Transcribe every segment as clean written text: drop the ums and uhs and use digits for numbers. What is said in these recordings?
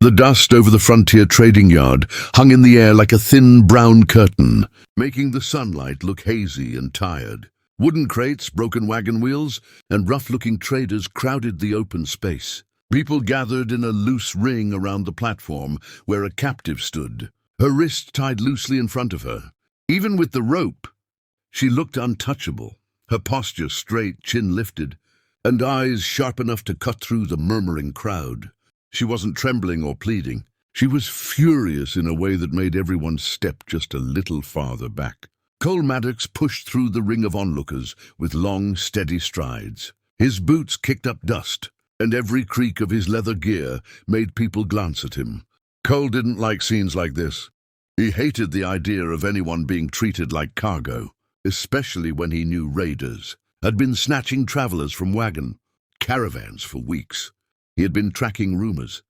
The dust over the frontier trading yard hung in the air like a thin brown curtain, making the sunlight look hazy and tired. Wooden crates, broken wagon wheels, and rough-looking traders crowded the open space. People gathered in a loose ring around the platform where a captive stood, her wrist tied loosely in front of her. Even with the rope, she looked untouchable, her posture straight, chin lifted, and eyes sharp enough to cut through the murmuring crowd. She wasn't trembling or pleading. She was furious in a way that made everyone step just a little farther back. Cole Maddox pushed through the ring of onlookers with long, steady strides. His boots kicked up dust, and every creak of his leather gear made people glance at him. Cole didn't like scenes like this. He hated the idea of anyone being treated like cargo, especially when he knew raiders had been snatching travelers from caravans for weeks. He had been tracking rumors,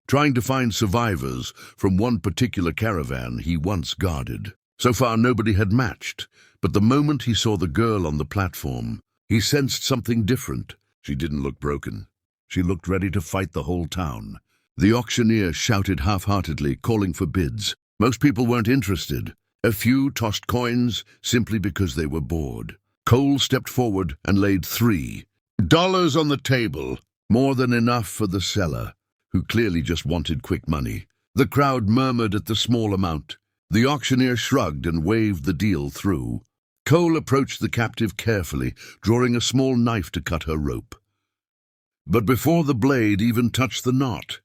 trying to find survivors from one particular caravan he once guarded. So far, nobody had matched, but the moment he saw the girl on the platform, he sensed something different. She didn't look broken. She looked ready to fight the whole town. The auctioneer shouted half-heartedly, calling for bids. Most people weren't interested. A few tossed coins simply because they were bored. Cole stepped forward and laid $3 on the table, more than enough for the seller, who clearly just wanted quick money. The crowd murmured at the small amount. The auctioneer shrugged and waved the deal through. Cole approached the captive carefully, drawing a small knife to cut her rope. But before the blade even touched the knot,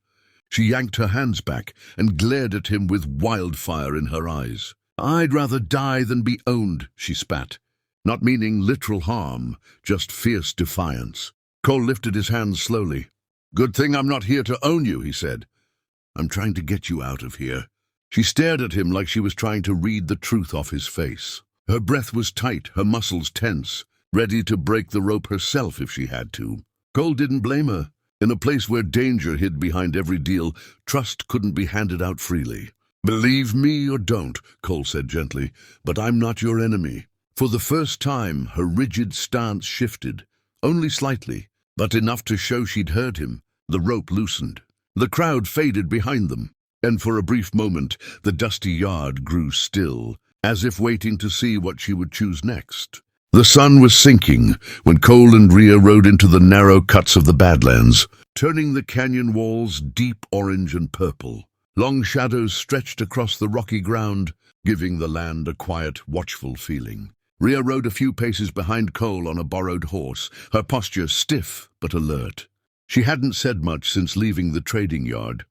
she yanked her hands back and glared at him with wildfire in her eyes. "I'd rather die than be owned," she spat, not meaning literal harm, just fierce defiance. Cole lifted his hands slowly. "Good thing I'm not here to own you," he said. "I'm trying to get you out of here." She stared at him like she was trying to read the truth off his face. Her breath was tight, her muscles tense, ready to break the rope herself if she had to. Cole didn't blame her. In a place where danger hid behind every deal, trust couldn't be handed out freely. "Believe me or don't," Cole said gently, "but I'm not your enemy." For the first time, her rigid stance shifted, only slightly, but enough to show she'd heard him. The rope loosened. The crowd faded behind them, and for a brief moment, the dusty yard grew still, as if waiting to see what she would choose next. The sun was sinking when Cole and Rhea rode into the narrow cuts of the Badlands, turning the canyon walls deep orange and purple. Long shadows stretched across the rocky ground, giving the land a quiet, watchful feeling. Rhea rode a few paces behind Cole on a borrowed horse, her posture stiff but alert. She hadn't said much since leaving the trading yard,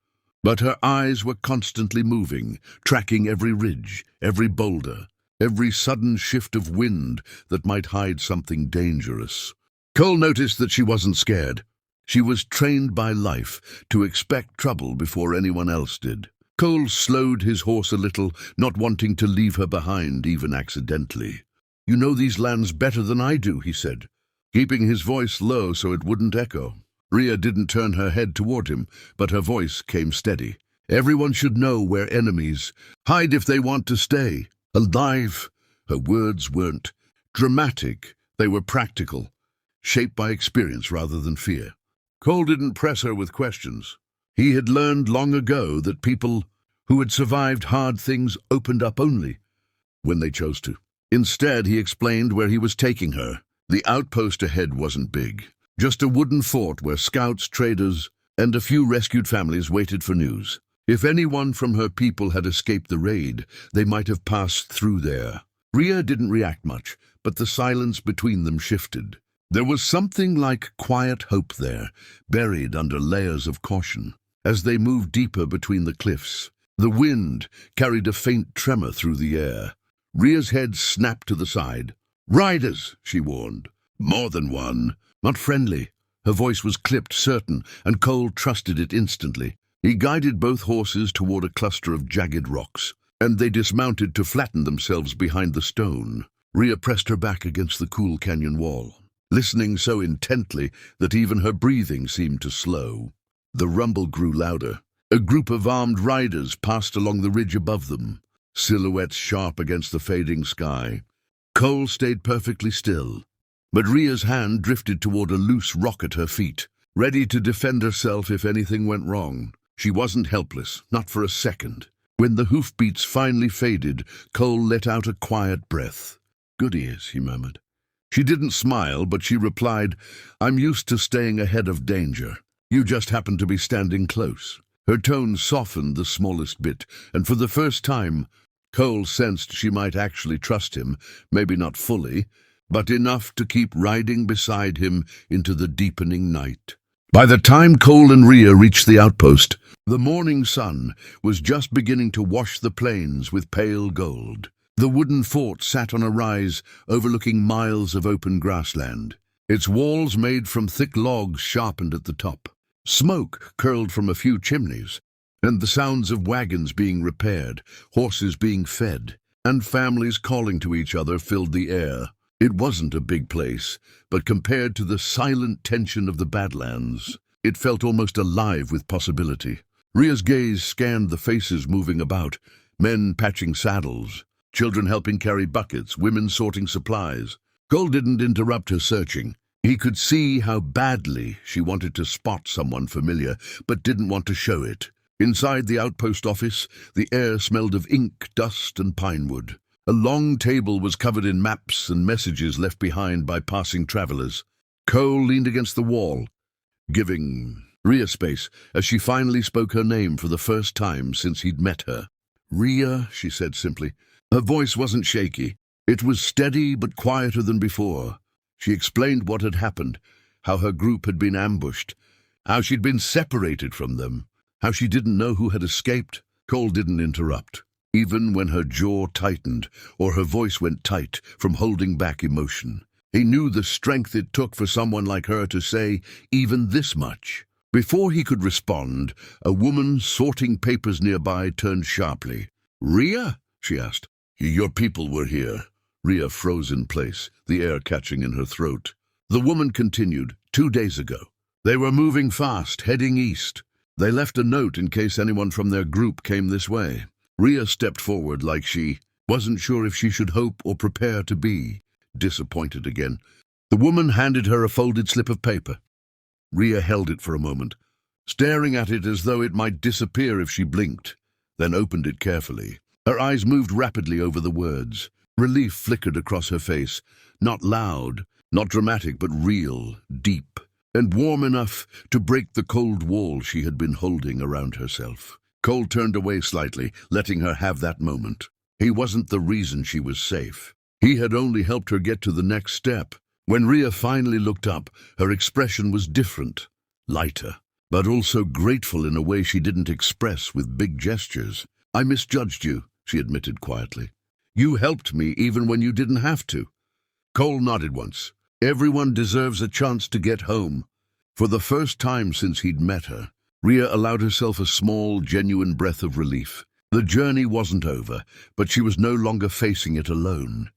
but her eyes were constantly moving, tracking every ridge, every boulder, every sudden shift of wind that might hide something dangerous. Cole noticed that she wasn't scared. She was trained by life to expect trouble before anyone else did. Cole slowed his horse a little, not wanting to leave her behind, even accidentally. "You know these lands better than I do," he said, keeping his voice low so it wouldn't echo. Rhea didn't turn her head toward him, but her voice came steady. "Everyone should know we're enemies. Hide if they want to stay. Alive." Her words weren't dramatic, they were practical, shaped by experience rather than fear. Cole didn't press her with questions. He had learned long ago that people who had survived hard things opened up only when they chose to. Instead, he explained where he was taking her. The outpost ahead wasn't big, just a wooden fort where scouts, traders, and a few rescued families waited for news. If anyone from her people had escaped the raid, they might have passed through there. Rhea didn't react much, but the silence between them shifted. There was something like quiet hope there, buried under layers of caution. As they moved deeper between the cliffs, the wind carried a faint tremor through the air. Rhea's head snapped to the side. "Riders," she warned. "More than one. Not friendly." Her voice was clipped, certain, and Cole trusted it instantly. He guided both horses toward a cluster of jagged rocks, and they dismounted to flatten themselves behind the stone. Rhea pressed her back against the cool canyon wall, listening so intently that even her breathing seemed to slow. The rumble grew louder. A group of armed riders passed along the ridge above them, silhouettes sharp against the fading sky. Cole stayed perfectly still, but Rhea's hand drifted toward a loose rock at her feet, ready to defend herself if anything went wrong. She wasn't helpless, not for a second. When the hoofbeats finally faded, Cole let out a quiet breath. "Good ears," he murmured. She didn't smile, but she replied, "I'm used to staying ahead of danger. You just happen to be standing close." Her tone softened the smallest bit, and for the first time, Cole sensed she might actually trust him, maybe not fully, but enough to keep riding beside him into the deepening night. By the time Cole and Rhea reached the outpost, the morning sun was just beginning to wash the plains with pale gold. The wooden fort sat on a rise overlooking miles of open grassland, its walls made from thick logs sharpened at the top. Smoke curled from a few chimneys, and the sounds of wagons being repaired, horses being fed, and families calling to each other filled the air. It wasn't a big place, but compared to the silent tension of the Badlands, it felt almost alive with possibility. Rhea's gaze scanned the faces moving about, men patching saddles, children helping carry buckets, women sorting supplies. Cole didn't interrupt her searching. He could see how badly she wanted to spot someone familiar, but didn't want to show it. Inside the outpost office, the air smelled of ink, dust, and pine wood. A long table was covered in maps and messages left behind by passing travelers. Cole leaned against the wall, giving Rhea space as she finally spoke her name for the first time since he'd met her. "Rhea," she said simply. Her voice wasn't shaky. It was steady but quieter than before. She explained what had happened, how her group had been ambushed, how she'd been separated from them, how she didn't know who had escaped. Cole didn't interrupt, even when her jaw tightened or her voice went tight from holding back emotion. He knew the strength it took for someone like her to say even this much. Before he could respond, a woman sorting papers nearby turned sharply. "Rhea?" she asked. "Your people were here." Rhea froze in place, the air catching in her throat. The woman continued, 2 days ago. They were moving fast, heading east. They left a note in case anyone from their group came this way. Rhea stepped forward like she wasn't sure if she should hope or prepare to be disappointed again. The woman handed her a folded slip of paper. Rhea held it for a moment, staring at it as though it might disappear if she blinked, then opened it carefully. Her eyes moved rapidly over the words. Relief flickered across her face, not loud, not dramatic, but real, deep, and warm enough to break the cold wall she had been holding around herself. Cole turned away slightly, letting her have that moment. He wasn't the reason she was safe. He had only helped her get to the next step. When Rhea finally looked up, her expression was different, lighter, but also grateful in a way she didn't express with big gestures. "I misjudged you," she admitted quietly. "You helped me even when you didn't have to." Cole nodded once. Everyone deserves a chance to get home. For the first time since he'd met her, Rhea allowed herself a small, genuine breath of relief. The journey wasn't over, but she was no longer facing it alone.